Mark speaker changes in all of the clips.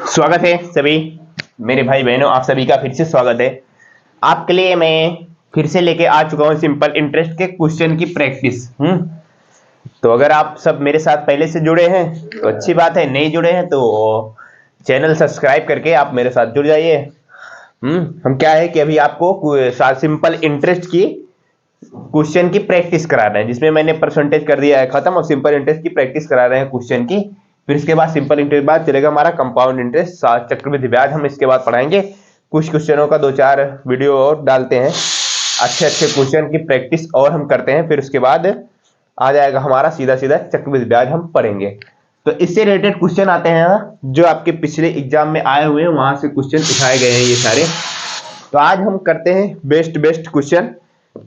Speaker 1: स्वागत है सभी मेरे भाई बहनों, आप सभी का फिर से स्वागत है। आपके लिए मैं फिर से लेके आ चुका हूं सिंपल इंटरेस्ट के क्वेश्चन की प्रैक्टिस। तो अगर आप सब मेरे साथ पहले से जुड़े हैं तो अच्छी बात है, नहीं जुड़े हैं तो चैनल सब्सक्राइब करके आप मेरे साथ जुड़ जाइए। हम क्या है कि अभी आपको सिंपल इंटरेस्ट की क्वेश्चन की प्रैक्टिस करा रहे हैं, जिसमें मैंने परसेंटेज कर दिया है खत्म और सिंपल इंटरेस्ट की प्रैक्टिस करा रहे हैं क्वेश्चन की। फिर इसके बाद सिंपल इंटरेस्ट बाद चलेगा हमारा कंपाउंड इंटरेस्ट, चक्रवृद्धि ब्याज हम इसके बाद पढ़ाएंगे। कुछ क्वेश्चनों का 2-4 वीडियो और डालते हैं, अच्छे अच्छे क्वेश्चन की प्रैक्टिस और हम करते हैं। फिर उसके बाद आ जाएगा हमारा सीधा सीधा चक्रवृद्धि ब्याज हम पढ़ेंगे। तो इससे रिलेटेड क्वेश्चन आते हैं जो आपके पिछले एग्जाम में आए हुए हैं, वहां से क्वेश्चन उठाए गए हैं ये सारे। तो आज हम करते हैं बेस्ट क्वेश्चन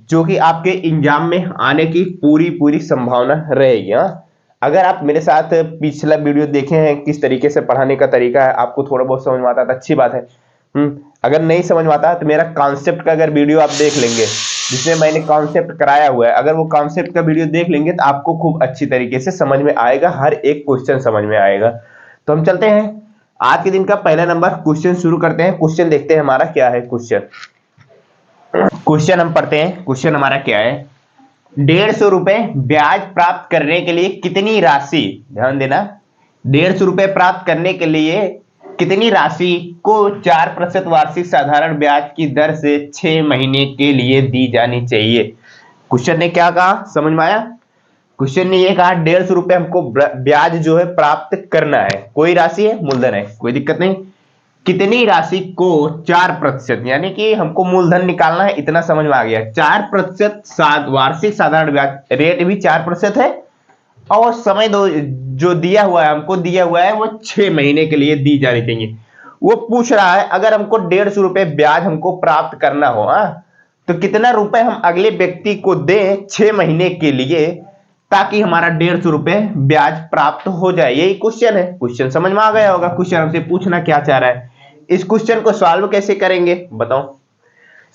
Speaker 1: जो कि आपके एग्जाम में आने की पूरी संभावना रहेगी। अगर आप मेरे साथ पिछला वीडियो देखे हैं किस तरीके से पढ़ाने का तरीका है, आपको थोड़ा बहुत समझ में आता है तो अच्छी बात है। अगर नहीं समझ में आता तो मेरा कॉन्सेप्ट का अगर वीडियो आप देख लेंगे जिसमें मैंने कॉन्सेप्ट कराया हुआ है, अगर वो कॉन्सेप्ट का वीडियो देख लेंगे तो आपको खूब अच्छी तरीके से समझ में आएगा, हर एक क्वेश्चन समझ में आएगा। तो हम चलते हैं आज के दिन का पहला नंबर क्वेश्चन शुरू करते हैं। क्वेश्चन देखते हैं हमारा क्या है। क्वेश्चन हम पढ़ते हैं। क्वेश्चन हमारा क्या है, 150 रुपए ब्याज प्राप्त करने के लिए कितनी राशि, ध्यान देना, 150 रुपए प्राप्त करने के लिए कितनी राशि को 4% वार्षिक साधारण ब्याज की दर से 6 महीने के लिए दी जानी चाहिए। क्वेश्चन ने क्या कहा, समझ में आया? क्वेश्चन ने ये कहा 150 रुपए हमको ब्याज जो है प्राप्त करना है, कोई राशि है, मूलधन है, कोई दिक्कत नहीं। कितनी राशि को 4%, यानी कि हमको मूलधन निकालना है, इतना समझ में आ गया। 4% वार्षिक साधारण ब्याज रेट भी 4% है और समय दो जो दिया हुआ है, हमको दिया हुआ है वो 6 महीने के लिए दी जानी चाहिए। वो पूछ रहा है अगर हमको 150 रुपए ब्याज हमको प्राप्त करना हो तो कितना रुपए हम अगले व्यक्ति को दें 6 महीने के लिए, ताकि हमारा 150 रुपए ब्याज प्राप्त हो जाए। यही क्वेश्चन है। क्वेश्चन समझ में आ गया होगा। क्वेश्चन हमसे पूछना क्या चाह रहा है, इस क्वेश्चन को सॉल्व कैसे करेंगे बताओ।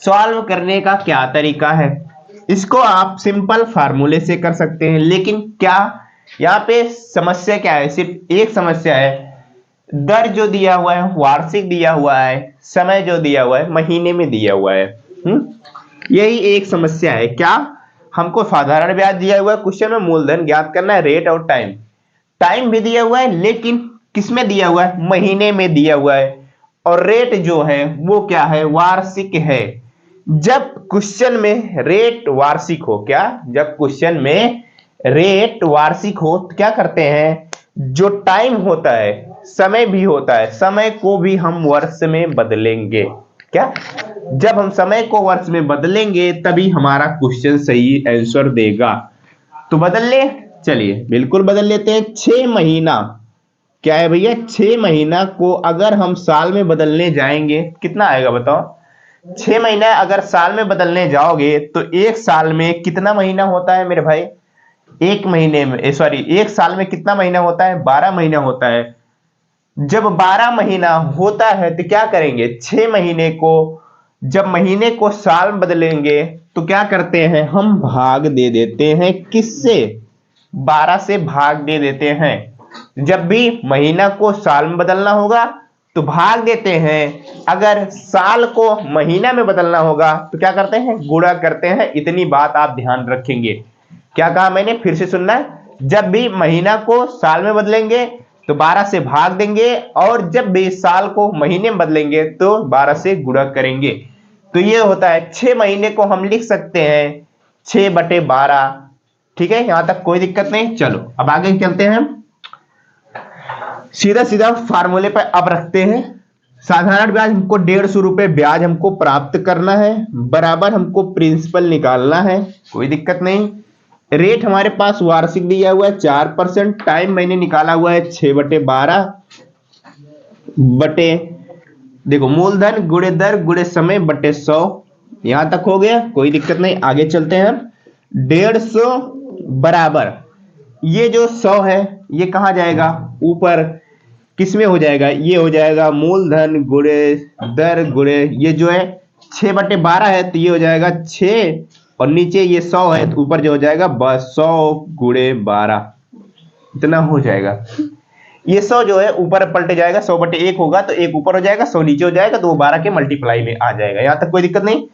Speaker 1: सॉल्व करने का क्या तरीका है, इसको आप सिंपल फार्मूले से कर सकते हैं, लेकिन क्या यहाँ पे समस्या क्या है, सिर्फ एक समस्या है, दर जो दिया हुआ है वार्षिक दिया हुआ है, समय जो दिया हुआ है महीने में दिया हुआ है। यही एक समस्या है। क्या हमको साधारण ब्याज दिया हुआ है, क्वेश्चन में मूलधन ज्ञात करना है, रेट और टाइम भी दिया हुआ है, लेकिन किसमें दिया हुआ है, महीने में दिया हुआ है, और रेट जो है वो क्या है, वार्षिक है। जब क्वेश्चन में रेट वार्षिक हो, क्या जब क्वेश्चन में रेट वार्षिक हो तो क्या करते हैं, जो टाइम होता है, समय भी होता है, समय को भी हम वर्ष में बदलेंगे। क्या जब हम समय को वर्ष में बदलेंगे तभी हमारा क्वेश्चन सही आंसर देगा। तो बदल ले, चलिए बिल्कुल बदल लेते हैं। 6 महीना क्या है भैया, 6 महीना को अगर हम साल में बदलने जाएंगे कितना आएगा बताओ। 6 महीना अगर साल में बदलने जाओगे तो एक साल में कितना महीना होता है मेरे भाई, एक महीने में एक साल में कितना महीना होता है, 12 महीना होता है। जब 12 महीना होता है तो क्या करेंगे, 6 महीने को, जब महीने को साल में बदलेंगे तो क्या करते हैं, हम भाग दे देते हैं, किससे, 12 से भाग दे देते हैं। जब भी महीना को साल में बदलना होगा तो भाग देते हैं, अगर साल को महीना में बदलना होगा तो क्या करते हैं, गुणा करते हैं। इतनी बात आप ध्यान रखेंगे। क्या कहा मैंने, फिर से सुनना, जब भी महीना को साल में बदलेंगे तो 12 से भाग देंगे, और जब भी साल को महीने में बदलेंगे तो 12 से गुणा करेंगे। तो ये होता है 6 महीने को हम लिख सकते हैं 6/12। ठीक है, यहां तक कोई दिक्कत नहीं। चलो अब आगे चलते हैं, सीधा सीधा फार्मूले पर अब रखते हैं। साधारण ब्याज हमको 150 रुपए ब्याज हमको प्राप्त करना है, बराबर हमको प्रिंसिपल निकालना है, कोई दिक्कत नहीं। रेट हमारे पास वार्षिक दिया हुआ है 4%, टाइम मैंने निकाला हुआ है 6/12 बटे, देखो मूलधन गुणे दर गुणे समय बटे 100। यहां तक हो गया, कोई दिक्कत नहीं। आगे चलते हैं। 150 बराबर ये जो 100 है ये कहां जाएगा, ऊपर किसमें हो जाएगा, ये हो जाएगा मूलधन गुणे दर गुणे, ये जो है 6/12 है तो ये हो जाएगा 6, और नीचे ये 100 है तो ऊपर जो हो जाएगा बस 100 गुणे 12, इतना हो जाएगा। ये 100 जो है ऊपर पलट जाएगा, 100/1 होगा तो 1 ऊपर हो जाएगा, 100 नीचे हो जाएगा, तो वो 12 के मल्टीप्लाई में आ जाएगा। यहां तक कोई दिक्कत नहीं।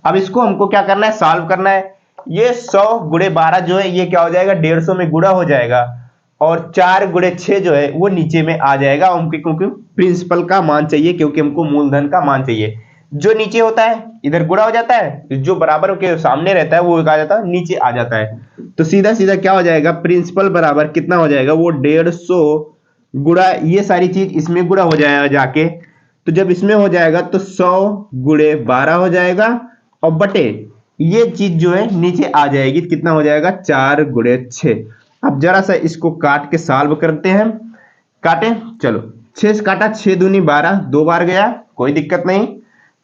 Speaker 1: अब इसको हमको क्या करना है, सॉल्व करना है। ये 100 गुणे 12 जो है ये क्या हो जाएगा, 150 में गुणा हो जाएगा, और 4 गुणे 6 जो है वो नीचे में आ जाएगा, क्योंकि प्रिंसिपल का मान चाहिए, क्योंकि हमको मूलधन का मान चाहिए। जो नीचे होता है इधर गुणा हो जाता है, जो बराबर के सामने रहता है वो आ जाता है नीचे आ जाता है। तो सीधा सीधा क्या हो जाएगा, प्रिंसिपल बराबर कितना हो जाएगा, वो 150 गुणा ये सारी चीज इसमें गुणा हो जाएगा जाके। तो जब इसमें हो जाएगा तो 100 गुणे 12 हो जाएगा, और बटे ये चीज जो है नीचे आ जाएगी, कितना हो जाएगा, 4 गुणे 6। अब जरा सा इसको काट के सॉल्व करते हैं। काटे, चलो 6 से काटा, 6 दूनी 12, 2 बार गया, कोई दिक्कत नहीं।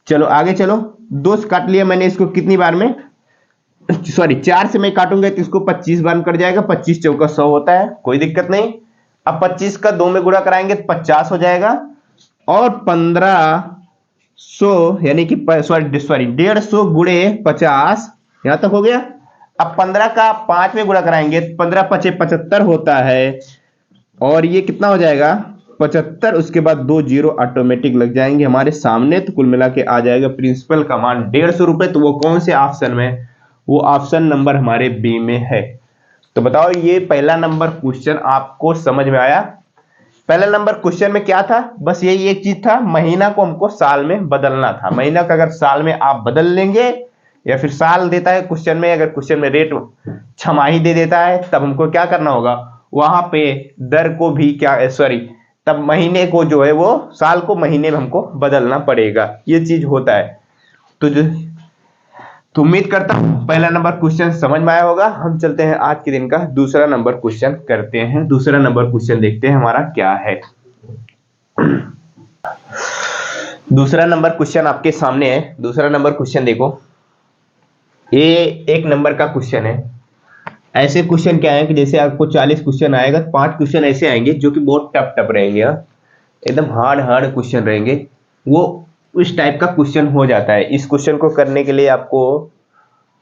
Speaker 1: चलो आगे चलो, 2 से काट लिया मैंने इसको, कितनी बार में, सॉरी 4 से मैं काटूंगा तो इसको 25 बार में कट जाएगा, 25 चौका 100 होता है, कोई दिक्कत नहीं। अब 25 का 2 में गुणा कराएंगे तो 50 हो जाएगा, और 1500 यानी कि सॉरी 150 गुणे 50, यहां तक हो गया। अब 15 का 5 में गुणा कराएंगे तो 15 पचे 75 होता है, और ये कितना हो जाएगा 75, उसके बाद 2 जीरो ऑटोमेटिक लग जाएंगे हमारे सामने, तो कुल मिला के आ जाएगा प्रिंसिपल का मान 150 रुपए। तो वो कौन से ऑप्शन में, वो ऑप्शन नंबर हमारे बी में है। तो बताओ ये पहला नंबर क्वेश्चन आपको समझ में आया। पहला नंबर क्वेश्चन में क्या था, बस यही एक चीज था, महीना को हमको साल में बदलना था। महीना का अगर साल में आप बदल लेंगे, या फिर साल देता है क्वेश्चन में, अगर क्वेश्चन में रेट छमाही दे देता है, तब हमको क्या करना होगा, वहां पे दर को भी क्या, सॉरी तब महीने को जो है वो साल को महीने में हमको बदलना पड़ेगा, ये चीज होता है। तो उम्मीद करता हूं पहला नंबर क्वेश्चन समझ में आया होगा। हम चलते हैं आज के दिन का दूसरा नंबर क्वेश्चन करते हैं। दूसरा नंबर क्वेश्चन देखते हैं हमारा क्या है। दूसरा नंबर क्वेश्चन आपके सामने है। दूसरा नंबर क्वेश्चन देखो, ये 1 नंबर का क्वेश्चन है। ऐसे क्वेश्चन क्या है कि जैसे आपको 40 क्वेश्चन आएगा तो 5 क्वेश्चन ऐसे आएंगे जो कि बहुत टफ टफ रहेंगे, एकदम हार्ड क्वेश्चन रहेंगे। वो उस टाइप का क्वेश्चन हो जाता है। इस क्वेश्चन को करने के लिए आपको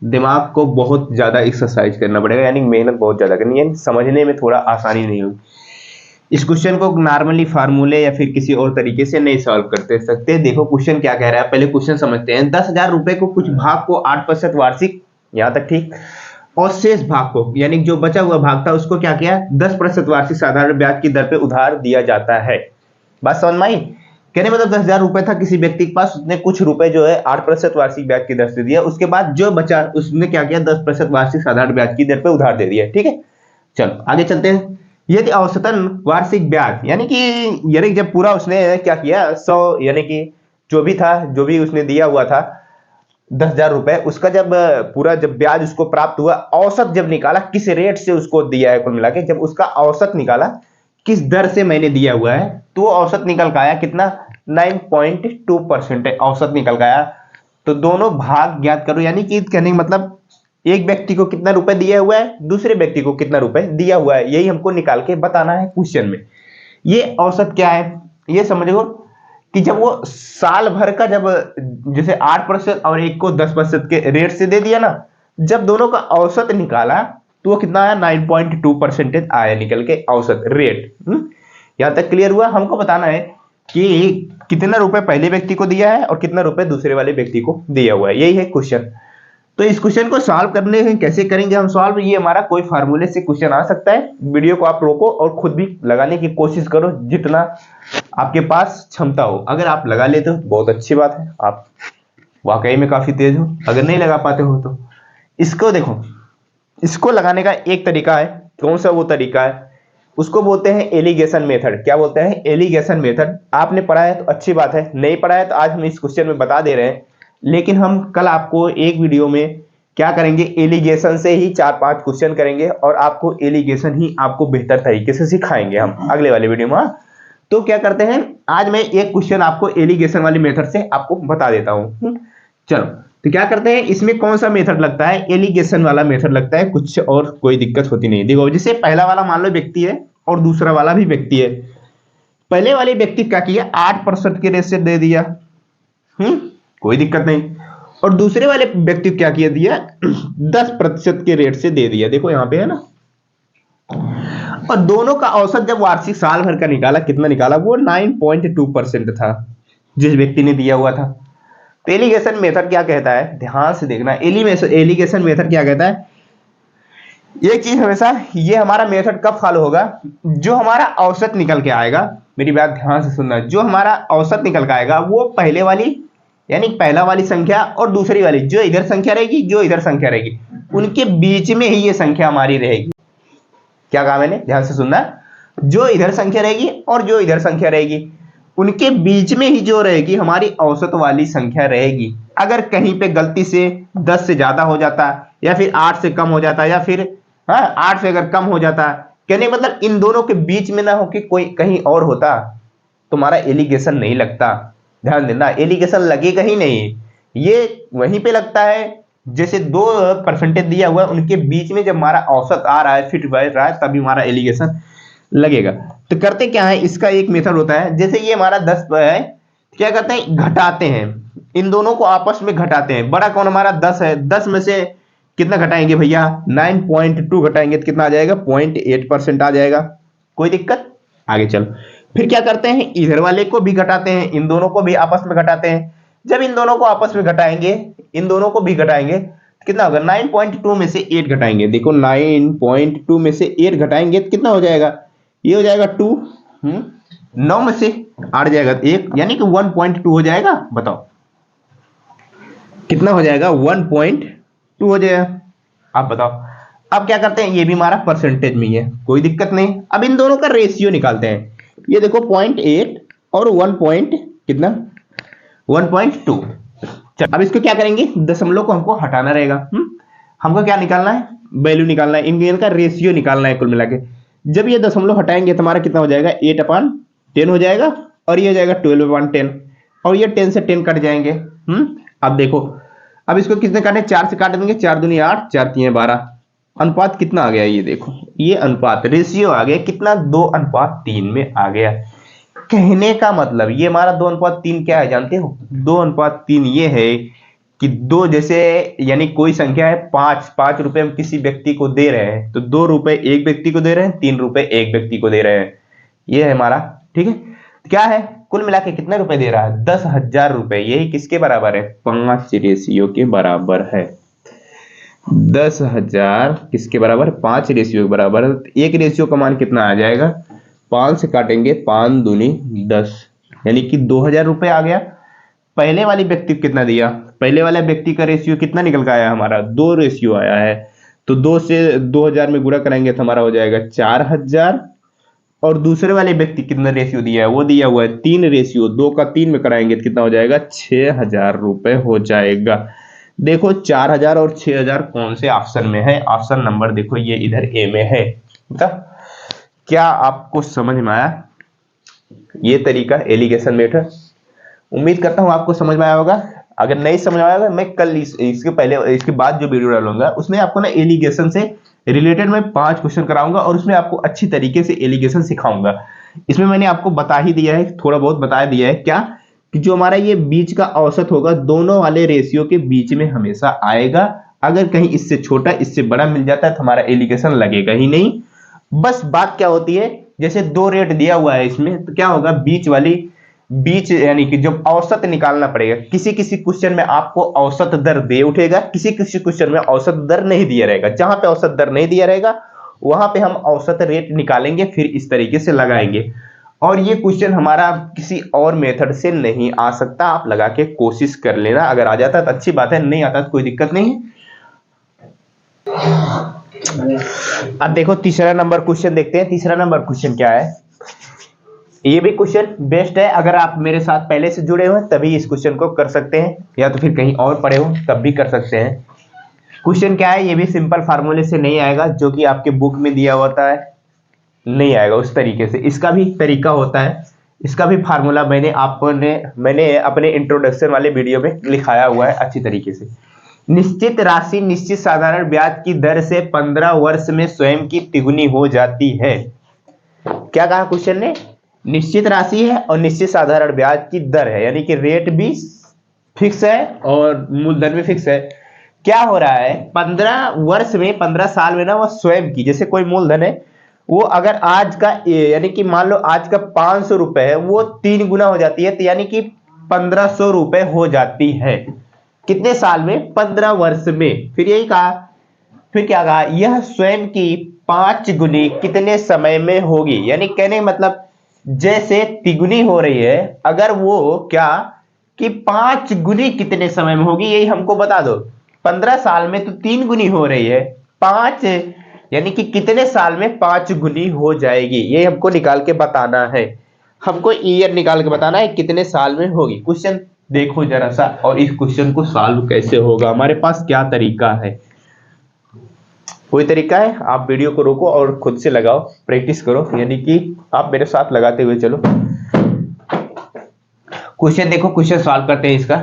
Speaker 1: दिमाग को बहुत ज्यादा एक्सरसाइज करना पड़ेगा, यानी मेहनत बहुत ज्यादा करनी है, समझने में थोड़ा आसानी नहीं होगी। इस क्वेश्चन को नॉर्मली फार्मूले या फिर किसी और तरीके से नहीं सॉल्व करते सकते। देखो क्वेश्चन क्या कह रहा है, पहले क्वेश्चन समझते हैं। 10,000 रुपए को कुछ भाग को 8% वार्षिक, यहां तक ठीक, और शेष भाग को यानी जो बचा हुआ भाग था उसको क्या किया, 10% वार्षिक साधारण ब्याज की दर पे उधार दिया जाता है। बात समझ में आई? कहने मतलब 10,000 रुपए था किसी व्यक्ति के पास, उसने कुछ रुपए जो है 8% वार्षिक ब्याज की दर से दिया, उसके बाद जो बचा उसने क्या किया, 10% वार्षिक साधारण ब्याज की दर पे उधार दे दिया। ठीक है, चलो आगे चलते हैं। यदि औसतन वार्षिक ब्याज यानी जब पूरा उसने क्या किया 100 यानी कि जो भी था, जो भी उसने दिया हुआ था 10,000 रुपए, उसका जब पूरा जब ब्याज उसको प्राप्त हुआ, औसत जब निकाला किस रेट से उसको दिया है, कुल मिला के जब उसका औसत निकाला किस दर से मैंने दिया हुआ है, तो औसत निकल का आया कितना, 9.2% औसत निकल का आया। तो दोनों भाग ज्ञात करो, यानी कि कहने का मतलब एक व्यक्ति को कितना रुपए दिया हुआ है, दूसरे व्यक्ति को कितना रुपए दिया हुआ है, यही हमको निकाल के बताना है क्वेश्चन में। ये औसत क्या है, ये समझो कि जब वो साल भर का जब जैसे 8% और एक को 10% के रेट से दे दिया ना, जब दोनों का औसत निकाला तो वो कितना आया, 9.2% आया निकल के औसत रेट। यहां तक क्लियर हुआ? हमको बताना है कि कितना रुपए पहले व्यक्ति को दिया है और कितना रुपए दूसरे वाले व्यक्ति को दिया हुआ है, यही है क्वेश्चन। तो इस क्वेश्चन को सॉल्व करने में कैसे करेंगे हम सॉल्व, ये हमारा कोई फार्मूले से क्वेश्चन आ सकता है। वीडियो को आप रोको और खुद भी लगाने की कोशिश करो जितना आपके पास क्षमता हो। अगर आप लगा लेते हो तो बहुत अच्छी बात है, आप वाकई में काफी तेज हो। अगर नहीं लगा पाते हो तो इसको देखो, इसको लगाने का एक तरीका है। कौन सा वो तरीका है, उसको बोलते हैं एलिगेशन मेथड। क्या बोलते हैं, एलिगेशन मेथड। आपने पढ़ा है तो अच्छी बात है, नहीं पढ़ा है तो आज हम इस क्वेश्चन में बता दे रहे हैं, लेकिन हम कल आपको एक वीडियो में क्या करेंगे, एलिगेशन से ही 4-5 क्वेश्चन करेंगे और आपको एलिगेशन ही आपको बेहतर तरीके से सिखाएंगे हम अगले वाले वीडियो में। तो क्या करते हैं, आज मैं एक क्वेश्चन आपको एलिगेशन वाली मेथड से आपको बता देता हूं। चलो तो क्या करते हैं, इसमें कौन सा मेथड लगता है, एलिगेशन वाला मेथड लगता है, कुछ और कोई दिक्कत होती नहीं। देखो जैसे पहला वाला मान लो व्यक्ति है और दूसरा वाला भी व्यक्ति है। पहले वाले व्यक्ति क्या किया, 8% के रेट से दे दिया, कोई दिक्कत नहीं। और दूसरे वाले व्यक्ति क्या दिया 10% के रेट से दे दिया। देखो यहां पे है ना, और दोनों का औसत जब वार्षिक साल भर का निकाला, कितना निकाला, वो 9.2% था जिस व्यक्ति ने दिया हुआ था। तो एलिगेशन मेथड क्या कहता है, ध्यान से देखना, एलिगेशन मेथड क्या कहता है, एक चीज हमेशा, ये हमारा मेथड कब फॉलो होगा, जो हमारा औसत निकल के आएगा, मेरी बात ध्यान से सुनना, जो हमारा औसत निकल के आएगा वो पहले वाली यानी पहला वाली संख्या और दूसरी वाली जो इधर संख्या रहेगी, जो इधर संख्या रहेगी, उनके बीच में ही ये संख्या हमारी रहेगी। क्या कहा मैंने, ध्यान से सुनना, जो इधर संख्या रहेगी और जो इधर संख्या रहेगी, उनके बीच में ही जो रहेगी हमारी औसत वाली संख्या रहेगी। अगर कहीं पे गलती से 10 से ज्यादा हो जाता, या फिर 8 से कम हो जाता, या फिर 8 से अगर कम हो जाता, कहने मतलब इन दोनों के बीच में ना हो कि कोई कहीं और होता, तुम्हारा एलिगेशन नहीं लगता। ध्यान देना, एलिगेशन लगेगा ही नहीं, ये वहीं पे लगता है जैसे 2% दिया हुआ है, उनके बीच में जब हमारा औसत आ रहा है, फिट बैठ रहा है, तभी हमारा एलिगेशन लगेगा। तो करते क्या है, इसका एक मेथड होता है, जैसे ये हमारा 10 है, क्या करते हैं, घटाते हैं, इन दोनों को आपस में घटाते हैं। बड़ा कौन, हमारा 10 है, 10 में से कितना घटाएंगे भैया, 9.2 घटाएंगे तो कितना आ जाएगा, 0.8% आ जाएगा। कोई दिक्कत, आगे चलो। फिर क्या करते हैं, इधर वाले को भी घटाते हैं, इन दोनों को भी आपस में घटाते हैं। जब इन दोनों को आपस में घटाएंगे, इन दोनों को भी घटाएंगे, कितना होगा, 9.2 में से 8 घटाएंगे, देखो 9.2 में से 8 घटाएंगे तो कितना हो जाएगा, ये हो जाएगा 2, 9 में से 8 जाएगा 1, यानी कि 1.2 हो जाएगा। बताओ कितना हो जाएगा, 1.2 हो जाएगा। आप बताओ, अब क्या करते हैं, ये भी हमारा परसेंटेज में ही है, कोई दिक्कत नहीं। अब इन दोनों का रेशियो निकालते हैं, ये देखो 0.8 और 1 1.2। अब इसको क्या करेंगे, दशमलव को हमको हटाना रहेगा, हमको क्या निकालना है, वैल्यू निकालना है, इनका रेशियो निकालना है कुल मिला के। जब ये दशमलव हटाएंगे तो हमारा कितना हो जाएगा, 8/10 हो जाएगा, और ये हो जाएगा 12/10, और ये 10 से 10 कट जाएंगे। अब देखो, अब इसको कितने काटे, 4 से काट देंगे, 4 दूनी 8, 4 तीन 12, अनुपात कितना आ गया, ये देखो, ये अनुपात रेशियो आ गया कितना, 2:3 में आ गया। कहने का मतलब ये हमारा 2:3 क्या है जानते हो, 2:3 ये है कि 2 जैसे, यानी कोई संख्या है 5 रुपए हम किसी व्यक्ति को दे रहे हैं, तो 2 रुपए एक व्यक्ति को दे रहे हैं, 3 रुपए एक व्यक्ति को दे रहे हैं, ये है हमारा। ठीक है, क्या है, कुल मिला के कितने रुपए दे रहा है, 10,000 रुपए। यही किसके बराबर है, 5 रेशियो के बराबर है। 10,000 किसके बराबर, 5 रेशियो के बराबर है। एक रेशियो का मान कितना आ जाएगा, 5 से काटेंगे, 5 दूनी 10, यानी कि 2,000 रुपए आ गया। पहले वाले व्यक्ति को कितना दिया, पहले वाले व्यक्ति का रेशियो कितना निकल के आया, हमारा 2 रेशियो आया है, तो 2 से 2,000 में गुणा कराएंगे तो हमारा हो जाएगा 4,000। और दूसरे वाले व्यक्ति कितना रेशियो दिया है, वो दिया हुआ है 3 रेशियो, 2 का 3 में कराएंगे तो कितना हो जाएगा, 6,000 रुपए हो जाएगा। देखो 4,000 और 6,000 कौन से ऑप्शन में है, ऑप्शन नंबर देखो ये इधर ए में है। मतलब क्या आपको समझ में आया ये तरीका, एलिगेशन मेथड? उम्मीद करता हूं आपको समझ में आया होगा। अगर नहीं समझ में आया होगा, मैं कल इसके पहले इसके बाद जो वीडियो डालूंगा उसमें आपको ना एलिगेशन से रिलेटेड मैं 5 क्वेश्चन कराऊंगा, और उसमें आपको अच्छी तरीके से एलिगेशन सिखाऊंगा। इसमें मैंने आपको बता ही दिया है, थोड़ा बहुत बता दिया है, क्या कि जो हमारा ये बीच का औसत होगा दोनों वाले रेशियो के बीच में हमेशा आएगा। अगर कहीं इससे छोटा इससे बड़ा मिल जाता है तो हमारा एलिगेशन लगेगा ही नहीं। बस बात क्या होती है, जैसे 2 रेट दिया हुआ है इसमें, तो क्या होगा, बीच यानी कि जब औसत निकालना पड़ेगा, किसी किसी क्वेश्चन में आपको औसत दर दे उठेगा, किसी किसी क्वेश्चन में औसत दर नहीं दिया रहेगा। जहां पे औसत दर नहीं दिया रहेगा वहां पे हम औसत रेट निकालेंगे, फिर इस तरीके से लगाएंगे। और ये क्वेश्चन हमारा किसी और मेथड से नहीं आ सकता, आप लगा के कोशिश कर लेना। अगर आ जाता तो अच्छी बात है, नहीं आता तो कोई दिक्कत नहीं है। अब देखो तीसरा नंबर क्वेश्चन देखते हैं। तीसरा नंबर क्वेश्चन क्या है, ये भी क्वेश्चन बेस्ट है। अगर आप मेरे साथ पहले से जुड़े हुए हैं तभी इस क्वेश्चन को कर सकते हैं, या तो फिर कहीं और पढ़े हो तब भी कर सकते हैं। क्वेश्चन क्या है, ये भी सिंपल फार्मूले से नहीं आएगा जो कि आपके बुक में दिया होता है, नहीं आएगा उस तरीके से। इसका भी तरीका होता है, इसका भी फार्मूला मैंने अपने इंट्रोडक्शन वाले वीडियो में लिखाया हुआ है अच्छी तरीके से। निश्चित राशि निश्चित साधारण ब्याज की दर से 15 वर्ष में स्वयं की तिगुनी हो जाती है। क्या कहा क्वेश्चन ने, निश्चित राशि है और निश्चित साधारण ब्याज की दर है, यानी कि रेट भी फिक्स है और मूलधन भी फिक्स है। क्या हो रहा है, 15 वर्ष में, 15 साल में ना वो स्वयं की, जैसे कोई मूलधन है वो अगर आज का यानी कि मान लो आज का 500 रुपए है, वो 3 गुना हो जाती है, तो यानी कि 1500 रुपए हो जाती है। कितने साल में? 15 वर्ष में। फिर यही कहा, फिर क्या कहा, यह स्वयं की 5 गुनी कितने समय में होगी। यानी कहने का मतलब जैसे तिगुनी हो रही है, अगर वो क्या कि 5 गुनी कितने समय में होगी, यही हमको बता दो। 15 साल में तो 3 गुनी हो रही है, 5 यानी कि कितने साल में 5 गुनी हो जाएगी, ये हमको निकाल के बताना है। हमको ईयर निकाल के बताना है कितने साल में होगी। क्वेश्चन देखो जरा सा, और इस क्वेश्चन को सॉल्व कैसे होगा, हमारे पास क्या तरीका है। कोई तरीका है? आप वीडियो को रोको और खुद से लगाओ, प्रैक्टिस करो, यानी कि आप मेरे साथ लगाते हुए चलो। क्वेश्चन देखो, क्वेश्चन सॉल्व करते हैं इसका।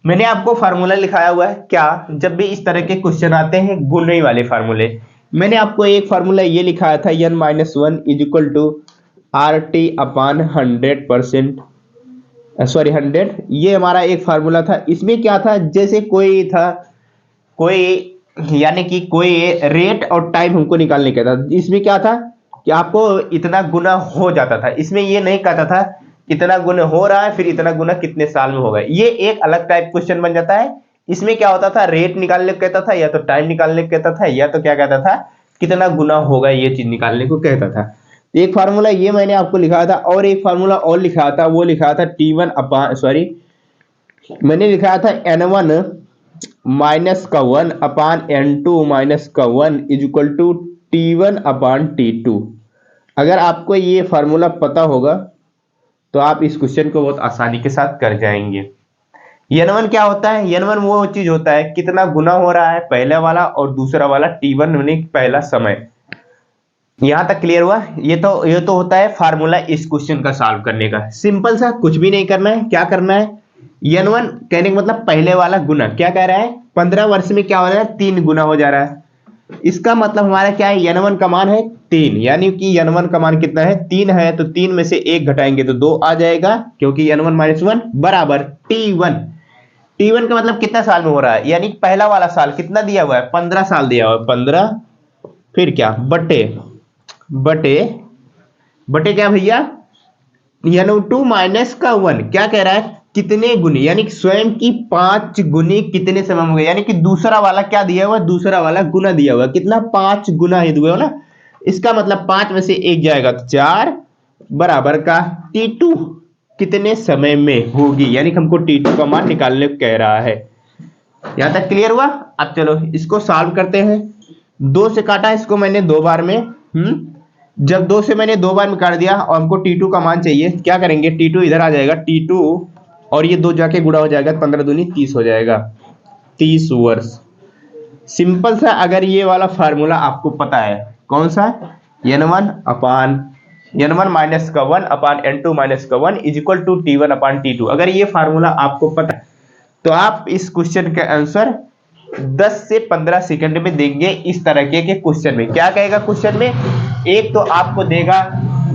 Speaker 1: मैंने आपको फार्मूला लिखाया हुआ है क्या, जब भी इस तरह के क्वेश्चन आते हैं गुणने वाले फार्मूले, मैंने आपको एक फार्मूला ये लिखाया था, n minus one is equal to R T upon 100%, sorry 100, ये हमारा एक फार्मूला था। इसमें क्या था, जैसे कोई था, कोई यानी कि कोई रेट और टाइम हमको निकालने का था। इसमें क्या था कि आपको इतना गुना हो जाता था, इसमें ये नहीं कहता था इतना गुना हो रहा है फिर इतना गुना कितने साल में होगा, ये एक अलग टाइप क्वेश्चन बन जाता है। इसमें क्या होता था, रेट निकालने को कहता था, या तो टाइम निकालने को कहता था, या तो क्या कहता था, कितना गुना होगा ये चीज निकालने को कहता था। एक फार्मूला ये मैंने आपको लिखा था, और एक फार्मूला और लिखा था, वो लिखा था T1 अपान, सॉरी मैंने लिखा था N1 माइनस का 1 अपान N2 माइनस का 1 is equal to T1 upon T2। अगर आपको ये फार्मूला पता होगा तो आप इस क्वेश्चन को बहुत आसानी के साथ कर जाएंगे। N1 क्या होता है, N1 वो चीज होता है कितना गुना हो रहा है, पहला वाला, और दूसरा वाला T1 यानी पहला समय। यहां तक क्लियर हुआ? ये तो होता है फार्मूला इस क्वेश्चन का सॉल्व करने का। सिंपल सा, कुछ भी नहीं करना है। क्या करना है, N1 कहने का मतलब पहले वाला गुना, क्या कह रहा है, 15 वर्ष में क्या हो रहा है, 3 गुना हो जा रहा है। इसका मतलब हमारा क्या है, N1 का मान है 3, यानी कि N1 का मान कितना है, 3 है, तो 3 में से 1 घटाएंगे तो 2 आ जाएगा, क्योंकि N1 माइनस 1 बराबर T1। T1 का मतलब कितना साल में हो रहा है, यानी पहला वाला साल कितना दिया हुआ है, 15 साल दिया हुआ है, 15, फिर क्या बटे बटे बटे क्या भैया, N2 माइनस का 1, क्या कह रहा है, कितने गुनी, यानी स्वयं की 5 गुनी कितने समय में हो गया, यानी कि दूसरा वाला क्या दिया हुआ, दूसरा वाला गुना दिया हुआ, कितना, 5 गुना ही हुआ ना। इसका मतलब 5 में से 1 जाएगा तो 4 बराबर का T2 कितने समय में होगी, यानी कि हमको T2 का मान निकालने को कह रहा है। यहां तक क्लियर हुआ? अब चलो इसको सॉल्व करते हैं। 2 से काटा इसको मैंने 2 बार में, जब 2 से मैंने 2 बार में काट दिया और हमको T2 का मान चाहिए, क्या करेंगे, T2 इधर आ जाएगा, T2 और ये 2 जाके गुणा हो जाएगा, 15 दूनी 30 हो जाएगा, 30 वर्ष। सिंपल सा, अगर ये वाला फार्मूला आपको पता है, कौन सा, N1 माइनस का 1 अपान N2 माइनस का 1 is equal to T1 upon T2, अगर ये फार्मूला आपको पता है तो आप इस क्वेश्चन का आंसर 10 से 15 सेकंड में देंगे। इस तरह के क्वेश्चन में क्या कहेगा, क्वेश्चन में एक तो आपको देगा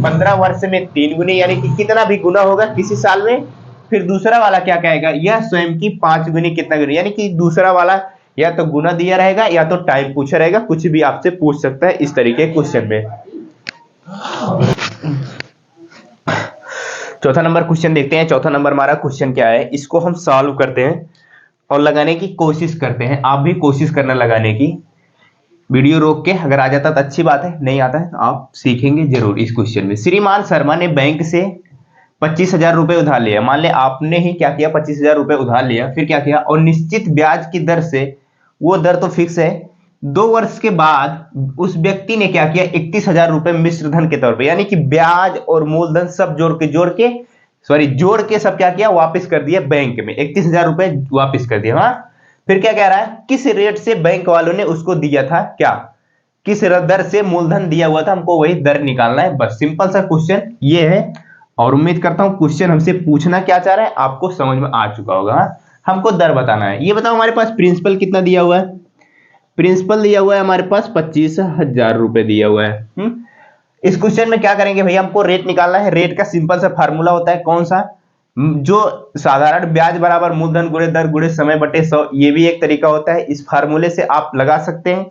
Speaker 1: 15 वर्ष में 3 गुनी, यानी कि कितना भी गुना होगा किसी साल में। फिर दूसरा वाला क्या कहेगा, यह स्वयं की 5 गुनी कितना गुनी, यानी कि दूसरा वाला या तो गुना दिया रहेगा या तो टाइम पूछा रहेगा, कुछ भी आपसे पूछ सकता है इस तरीके के क्वेश्चन में। चौथा नंबर क्वेश्चन देखते हैं। चौथा नंबर हमारा क्वेश्चन क्या है, इसको हम सॉल्व करते हैं और लगाने की कोशिश करते हैं। आप भी कोशिश करना लगाने की, वीडियो रोक के, अगर आ जाता तो अच्छी बात है, नहीं आता है तो आप सीखेंगे जरूर इस क्वेश्चन में। श्रीमान शर्मा ने बैंक से 25,000 रुपए उधार लिया। मान ले आपने ही क्या किया, 25,000 रुपए उधार लिया, फिर क्या किया, और निश्चित ब्याज की दर से, वो दर तो फिक्स है, 2 वर्ष के बाद उस व्यक्ति ने क्या किया, 31,000 रुपए मिश्र धन के तौर पे, यानी कि ब्याज और मूलधन सब जोड़ के सब क्या किया, वापस कर दिया बैंक में, 31,000 रुपए वापस कर दिया। हाँ, फिर क्या कह रहा है, किस रेट से बैंक वालों ने उसको दिया था, क्या, किस दर से मूलधन दिया हुआ था, हमको वही दर निकालना है। बस सिंपल सा क्वेश्चन ये है, और उम्मीद करता हूं क्वेश्चन हमसे पूछना क्या चाह रहा है आपको समझ में आ चुका होगा। हमको दर बताना है। ये बताओ हमारे पास प्रिंसिपल कितना दिया हुआ है, प्रिंसिपल दिया हुआ है हमारे पास 25,000 रुपए दिया हुआ है। इस क्वेश्चन में क्या करेंगे भैया, हमको रेट निकालना है। रेट का सिंपल सा फार्मूला होता है, कौन सा, जो साधारण ब्याज बराबर मूलधन गुणे दर गुणे समय बटे 100, ये भी एक तरीका होता है, इस फार्मूले से आप लगा सकते हैं।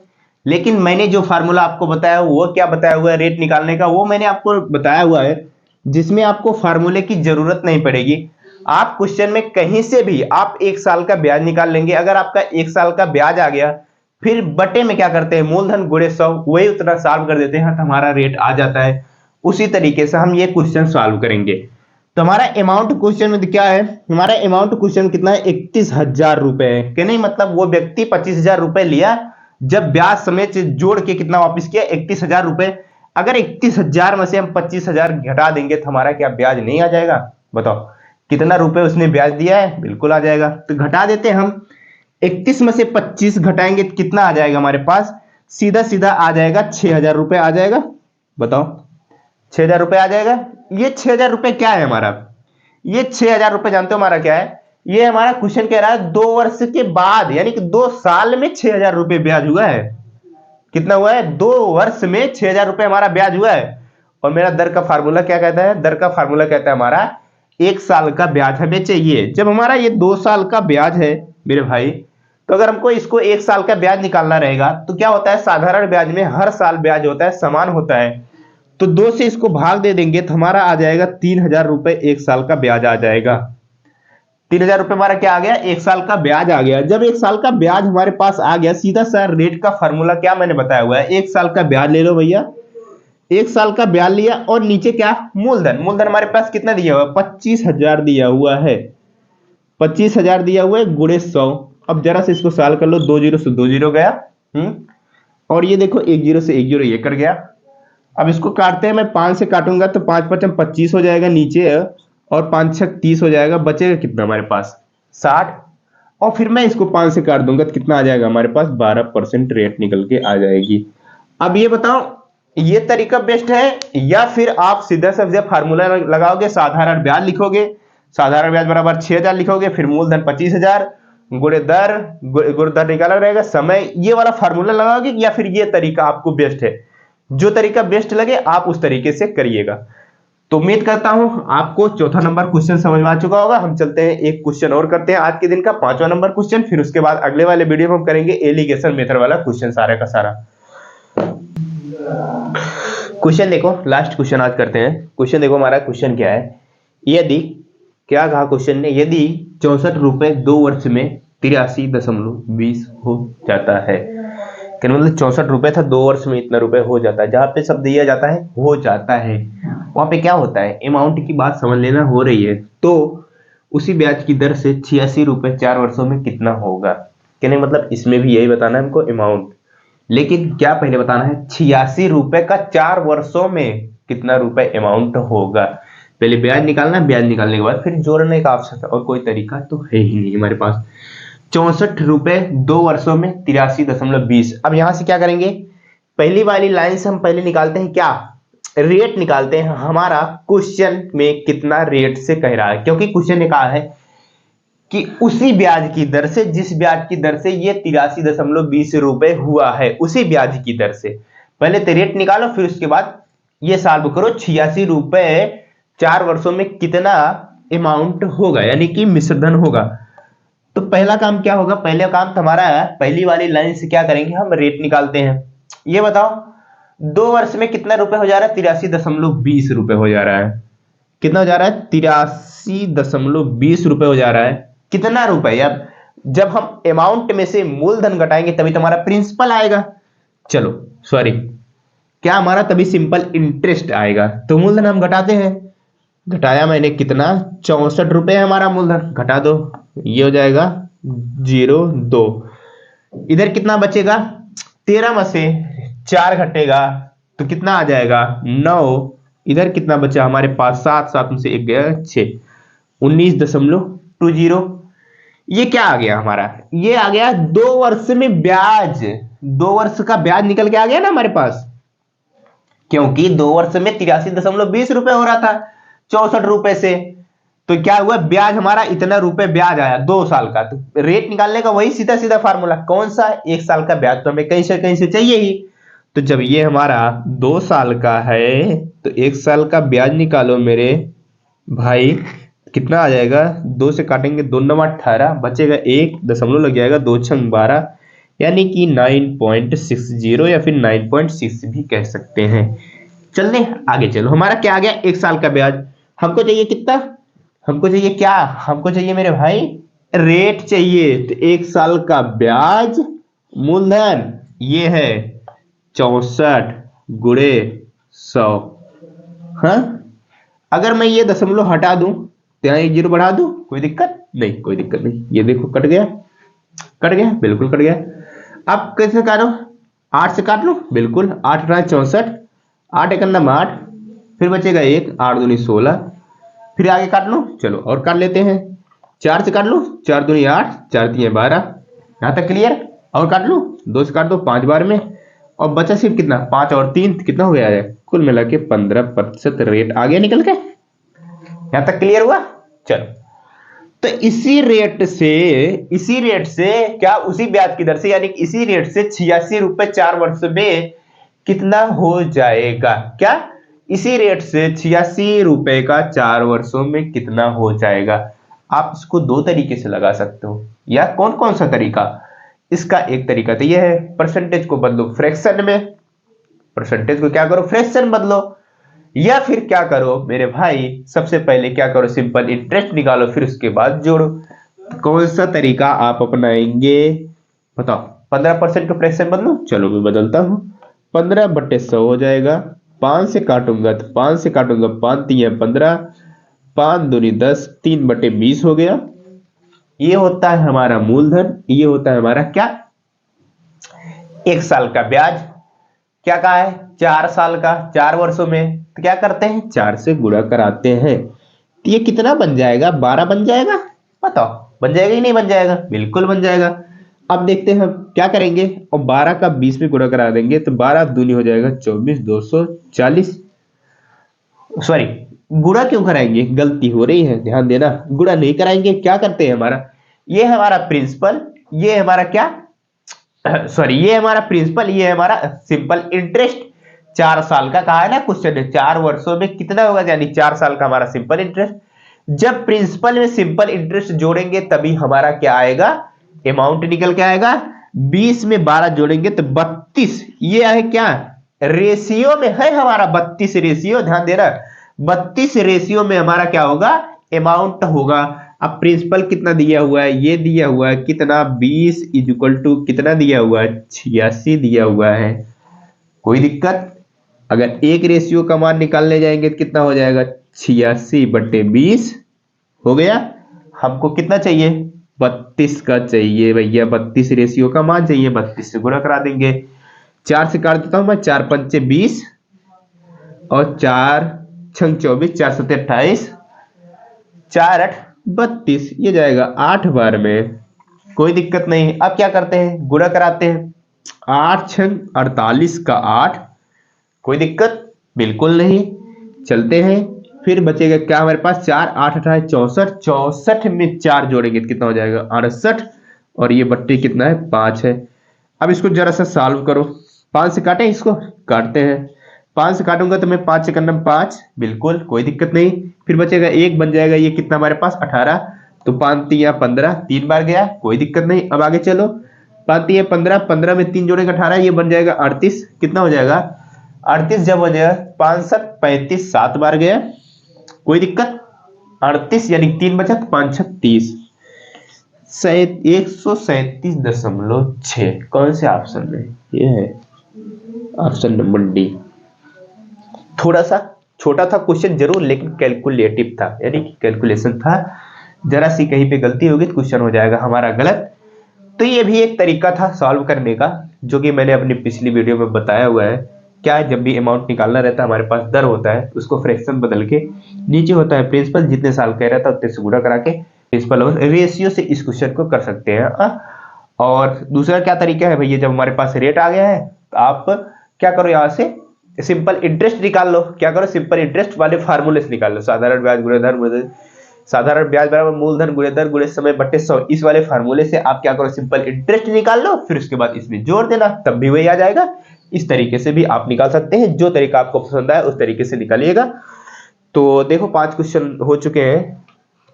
Speaker 1: लेकिन मैंने जो फार्मूला आपको बताया वो क्या बताया हुआ है रेट निकालने का, वो मैंने आपको बताया हुआ है जिसमें आपको फार्मूले की जरूरत नहीं पड़ेगी। आप क्वेश्चन में कहीं से भी आप 1 साल का ब्याज निकाल लेंगे। अगर आपका 1 साल का ब्याज आ गया, फिर बटे में क्या करते हैं, मूलधन गुणे 100, वही उतना सॉल्व कर देते हैं तो हमारा रेट आ जाता है। उसी तरीके से हम ये क्वेश्चन सॉल्व करेंगे। तो हमारा अमाउंट क्वेश्चन में क्या है, हमारा अमाउंट क्वेश्चन कितना है, 31,000 रुपए है कि नहीं, मतलब वो व्यक्ति 25,000 रुपए लिया, जब ब्याज समेत जोड़ के कितना वापस किया, 31,000 रुपए। अगर 31,000 में से हम 25,000 घटा देंगे तो हमारा क्या ब्याज नहीं आ जाएगा? बताओ कितना रुपए उसने ब्याज दिया है, बिल्कुल आ जाएगा। तो घटा देते हैं हम, 31 में से 25 घटाएंगे तो कितना आ जाएगा हमारे पास, सीधा सीधा आ जाएगा 6,000 रुपए आ जाएगा। बताओ 6,000 रुपए आ जाएगा। ये 6,000 रुपए क्या है हमारा, ये 6,000 रुपए जानते हो हमारा क्या है, ये हमारा क्वेश्चन कह रहा है 2 वर्ष के बाद, यानी कि 2 साल में 6,000 रुपए ब्याज हुआ है। कितना हुआ है, 2 वर्ष में 6,000 रुपए हमारा ब्याज हुआ है। और मेरा दर का फार्मूला क्या कहता है, दर का फार्मूला कहता है हमारा 1 साल का ब्याज हमें चाहिए। जब हमारा ये 2 साल का ब्याज है मेरे भाई, तो अगर हमको इसको 1 साल का ब्याज निकालना रहेगा तो क्या होता है, साधारण ब्याज में हर साल ब्याज होता है, समान होता है। तो 2 से इसको भाग दे देंगे तो हमारा आ जाएगा 3,000 रुपए 1 साल का ब्याज आ जाएगा। 3,000 रुपए हमारा क्या आ गया, 1 साल का ब्याज आ गया। जब 1 साल का ब्याज हमारे पास आ गया, सीधा सा रेट का फार्मूला क्या मैंने बताया हुआ है, 1 साल का ब्याज ले लो भैया, 1 साल का ब्याज लिया और नीचे क्या, मूलधन। मूलधन हमारे पास कितना दिया हुआ है, 25,000 दिया हुआ है, 25,000 दिया हुआ है गुणे 100। अब जरा से इसको सॉल्व कर लो, 2 जीरो से 2 जीरो गया, और ये देखो 1 जीरो से 1 जीरो ये कर गया। अब इसको काटते हैं, मैं 5 से काटूंगा तो 5 पचम 25 हो जाएगा नीचे, और 5 छक 30 हो जाएगा, बचेगा कितना हमारे पास 60। और फिर मैं इसको 5 से काट दूंगा तो कितना आ जाएगा हमारे पास, 12% रेट निकल के आ जाएगी। अब ये बताओ ये तरीका बेस्ट है या फिर आप सीधा सीधा फार्मूला लगाओगे, साधारण ब्याज लिखोगे, साधारण ब्याज बराबर 6,000 लिखोगे, फिर मूलधन 25,000 गुणे दर, गुणे दर निकाला रहेगा समय, ये वाला फार्मूला लगाओगे, या फिर ये तरीका आपको बेस्ट है? जो तरीका बेस्ट लगे आप उस तरीके से करिएगा। तो उम्मीद करता हूं आपको चौथा नंबर क्वेश्चन समझ में आ चुका होगा। हम चलते हैं एक क्वेश्चन और करते हैं आज के दिन का, 5वां नंबर क्वेश्चन, फिर उसके बाद अगले वाले वीडियो में हम करेंगे एलिगेशन मेथड वाला क्वेश्चन सारे का सारा। क्वेश्चन देखो, लास्ट क्वेश्चन आज करते हैं। क्वेश्चन देखो हमारा क्वेश्चन क्या है, यदि क्या कहा क्वेश्चन ने, यदि 64 रुपए 2 वर्ष में 83.20 हो जाता है, क्या मतलब 64 रुपए था 2 वर्ष में इतना रुपए हो जाता है। जहां पे शब्द दिया जाता है हो जाता है, वहां पे क्या होता है, अमाउंट की बात समझ लेना हो रही है। तो उसी ब्याज की दर से 86 रुपए 4 वर्षों में कितना होगा, क्या नहीं, मतलब इसमें भी यही बताना है हमको अमाउंट, लेकिन क्या पहले बताना है 86 रुपए का 4 वर्षों में कितना रुपए अमाउंट होगा। पहले ब्याज निकालना, ब्याज निकालने के बाद फिर जोड़ने का ऑप्शन, और कोई तरीका तो है ही नहीं हमारे पास। 64 रुपए 2 वर्षों में 83.20। अब यहां से क्या करेंगे, पहली वाली लाइन से हम पहले निकालते हैं क्या, रेट निकालते हैं, हमारा क्वेश्चन में कितना रेट से कह रहा है, क्योंकि क्वेश्चन ने कहा है कि उसी ब्याज की दर से, जिस ब्याज की दर से ये 83.20 रुपए हुआ है, उसी ब्याज की दर से पहले तो रेट निकालो, फिर उसके बाद ये सॉल्व करो 86 रुपए 4 वर्षों में कितना अमाउंट होगा, यानी कि मिश्रधन होगा। तो पहला काम क्या होगा, पहले काम हमारा पहली वाली लाइन से क्या करेंगे, हम रेट निकालते हैं। ये बताओ 2 वर्ष में कितना रुपए हो जा रहा है, 83.20 रुपए हो जा रहा है। कितना हो जा रहा है, 83.20 रुपए हो जा रहा है। कितना रुपए, अब जब हम अमाउंट में से मूलधन घटाएंगे तभी तो हमारा प्रिंसिपल आएगा, चलो सॉरी क्या हमारा तभी सिंपल इंटरेस्ट आएगा। तो मूलधन हम घटाते हैं, घटाया मैंने कितना, 64 रुपए हमारा मूलधन, घटा दो, ये हो जाएगा 0.2। इधर कितना बचेगा, 13 में से 4 घटेगा तो कितना आ जाएगा 9। इधर कितना बचा हमारे पास, 7, 7 में से 1 गया 6, 19.20। ये क्या आ गया हमारा, ये आ गया 2 वर्ष में ब्याज, 2 वर्ष का ब्याज निकल के आ गया ना हमारे पास, क्योंकि 2 वर्ष में 83.20 रुपए हो रहा था 64 रुपए से। तो क्या हुआ, ब्याज हमारा इतना रुपए ब्याज आया 2 साल का। तो रेट निकालने का वही सीधा सीधा फार्मूला, कौन सा, 1 साल का ब्याज तो हमें कहीं से चाहिए ही। तो जब ये हमारा 2 साल का है तो 1 साल का ब्याज निकालो मेरे भाई, कितना आ जाएगा, 2 से काटेंगे 2 9 18, बचेगा 1 दशमलव लग जाएगा, 2 6 12, यानी कि 9.60 या फिर 9.6 भी कह सकते हैं। चलने आगे चलो, हमारा क्या आ गया, 1 साल का ब्याज। हमको चाहिए कितना, हमको चाहिए क्या, हमको चाहिए मेरे भाई रेट चाहिए। तो 1 साल का ब्याज मूलधन ये है 64 गुणे 100। हाँ, अगर मैं ये दशमलव हटा दूं तो यहाँ एक जीरो बढ़ा दूं, कोई दिक्कत नहीं, कोई दिक्कत नहीं। ये देखो कट गया, कट गया, बिल्कुल कट गया। अब कैसे काटो, 8 से काट लो, बिल्कुल 8 8 64, 8 एक 8, फिर बचेगा 1, 8 दूनी 16, फिर आगे काट लो, चलो और काट लेते हैं। 4 से काट लो, 4 दूनी 8, 4 3 12, यहाँ तक क्लियर। और काट लो, 2 से काट दो 5 बार में, और बचा सिर्फ कितना, 5 और 3 कितना हो गया है, कुल मिला के 15% रेट आ गया निकल के। यहां तक क्लियर हुआ। चलो, तो इसी रेट से क्या, उसी ब्याज की दर से, यानी इसी रेट से 86 रुपए 4 वर्ष में कितना हो जाएगा, क्या इसी रेट से 86 रुपए का 4 वर्षों में कितना हो जाएगा। आप इसको दो तरीके से लगा सकते हो, या कौन कौन सा तरीका, इसका एक तरीका तो यह है, परसेंटेज को बदलो फ्रैक्शन में, परसेंटेज को क्या करो, फ्रैक्शन बदलो, या फिर क्या करो मेरे भाई, सबसे पहले क्या करो, सिंपल इंटरेस्ट निकालो, फिर उसके बाद जोड़ो। कौन सा तरीका आप अपनाएंगे बताओ। 15% का फ्रैक्शन बदलो, चलो मैं बदलता हूं, 15/100 हो जाएगा। 5 से काटूंगा तो 5 से काटूंगा, 5 3 15, 5 दूनी 10, 3/20 हो गया। ये होता है हमारा मूलधन, ये होता है हमारा क्या, 1 साल का ब्याज। क्या कहा है, 4 साल का, 4 वर्षों में, तो क्या करते हैं 4 से गुणा कराते हैं, तो ये कितना बन जाएगा, 12 बन जाएगा। बताओ बन जाएगा ही नहीं बन जाएगा, बिल्कुल बन जाएगा। अब देखते हैं हम क्या करेंगे, और 12 का 20 में गुणा करा देंगे तो 12 दूनी हो जाएगा 24, 240, सॉरी गुणा क्यों कराएंगे, गलती हो रही है, ध्यान देना, गुणा नहीं कराएंगे। क्या करते हैं, हमारा ये हमारा प्रिंसिपल, ये हमारा क्या, सॉरी ये हमारा प्रिंसिपल, ये हमारा सिंपल इंटरेस्ट। 4 साल का कहा है ना क्वेश्चन है, 4 वर्षों में कितना होगा, यानी 4 साल का हमारा सिंपल इंटरेस्ट। जब प्रिंसिपल में सिंपल इंटरेस्ट जोड़ेंगे तभी हमारा क्या आएगा, अमाउंट निकल के आएगा। 20 में 12 जोड़ेंगे तो 32, ये है क्या, रेशियो में है हमारा 32 रेशियो, ध्यान देना 32 रेशियो में हमारा क्या होगा, अमाउंट होगा। अब प्रिंसिपल कितना दिया हुआ है, ये दिया हुआ है कितना, 20 इक्वल टू कितना दिया हुआ है, 86 दिया हुआ है। कोई दिक्कत, अगर एक रेशियो का मान निकालने जाएंगे तो कितना हो जाएगा, 86/20 हो गया। हमको कितना चाहिए, 32 का चाहिए भैया, 32 रेशियो का मान चाहिए, 32 से गुणा करा देंगे। 4 से काट देता हूं मैं, 4 पंचे 20 और 4 छंग 24, 4 सत्ते 28, 4 8 32, ये जाएगा 8 बार में, कोई दिक्कत नहीं। अब क्या करते हैं, गुणा कराते हैं, 8 छंग 48 का 8, कोई दिक्कत बिल्कुल नहीं। चलते हैं, फिर बचेगा क्या हमारे पास, 4 8 18 64, 64 में 4 जोड़ेंगे तो कितना हो जाएगा, 68, और ये बट्टी कितना है, 5 है। अब इसको जरा सा सॉल्व करो, 5 से काटें, इसको काटते हैं, 5 से काटूंगा तो मैं 5 से करना 5, बिल्कुल कोई दिक्कत नहीं। फिर बचेगा 1 बन जाएगा, ये कितना हमारे पास 18, तो 5 3 15, 3 बार गया, कोई दिक्कत नहीं। अब आगे चलो, 5 3 15, 15 में 3 जोड़ेगा 18, ये बन जाएगा 38, कितना हो जाएगा 38, जब हो जाएगा 5 7 35, 7 बार गया, कोई दिक्कत। 38 यानी 3 बचा, 5 6 30, 137.6, कौन से ऑप्शन में, ये है ऑप्शन नंबर डी। थोड़ा सा छोटा था क्वेश्चन जरूर, लेकिन कैलकुलेटिव था, यानी कि कैलकुलेशन था, जरा सी कहीं पे गलती होगी तो क्वेश्चन हो जाएगा हमारा गलत। तो ये भी एक तरीका था सॉल्व करने का, जो कि मैंने अपनी पिछली वीडियो में बताया हुआ है। क्या है, जब भी अमाउंट निकालना रहता है, हमारे पास दर होता है, उसको फ्रैक्शन बदल के नीचे होता है प्रिंसिपल, जितने साल कह रहा था उतने से गुणा करा के प्रिंसिपल और रेशियो से इस क्वेश्चन को कर सकते हैं। और दूसरा क्या तरीका है भैया, जब हमारे पास रेट आ गया है तो आप क्या करो, यहाँ से सिंपल इंटरेस्ट निकाल लो। क्या करो, सिंपल इंटरेस्ट वाले फार्मूले से निकाल लो, साधारण ब्याज गुणे धन, साधारण ब्याज बराबर मूलधन गुणे दर गुणे समय बट्टे 100, इस वाले फार्मूले से आप क्या करो, सिंपल इंटरेस्ट निकाल लो, फिर उसके बाद इसमें जोड़ देना, तब भी वही आ जाएगा। इस तरीके से भी आप निकाल सकते हैं, जो तरीका आपको पसंद आए उस तरीके से निकालिएगा। तो देखो 5 क्वेश्चन हो चुके हैं,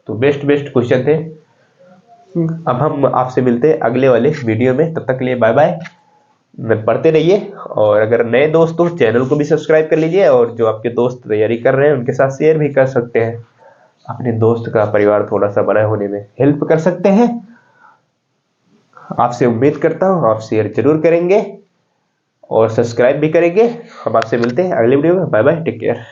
Speaker 1: तो बेस्ट क्वेश्चन थे।
Speaker 2: अब हम आपसे मिलते हैं अगले वाले वीडियो में, तब तक के लिए बाय बाय। पढ़ते रहिए, और अगर नए दोस्त हो चैनल को भी सब्सक्राइब कर लीजिए, और जो आपके दोस्त तैयारी कर रहे हैं उनके साथ शेयर भी कर सकते हैं। अपने दोस्त का परिवार थोड़ा सा बड़ा होने में हेल्प कर सकते हैं। आपसे उम्मीद करता हूँ आप शेयर जरूर करेंगे और सब्सक्राइब भी करेंगे। हम आपसे मिलते हैं अगले वीडियो में। Bye bye, take care.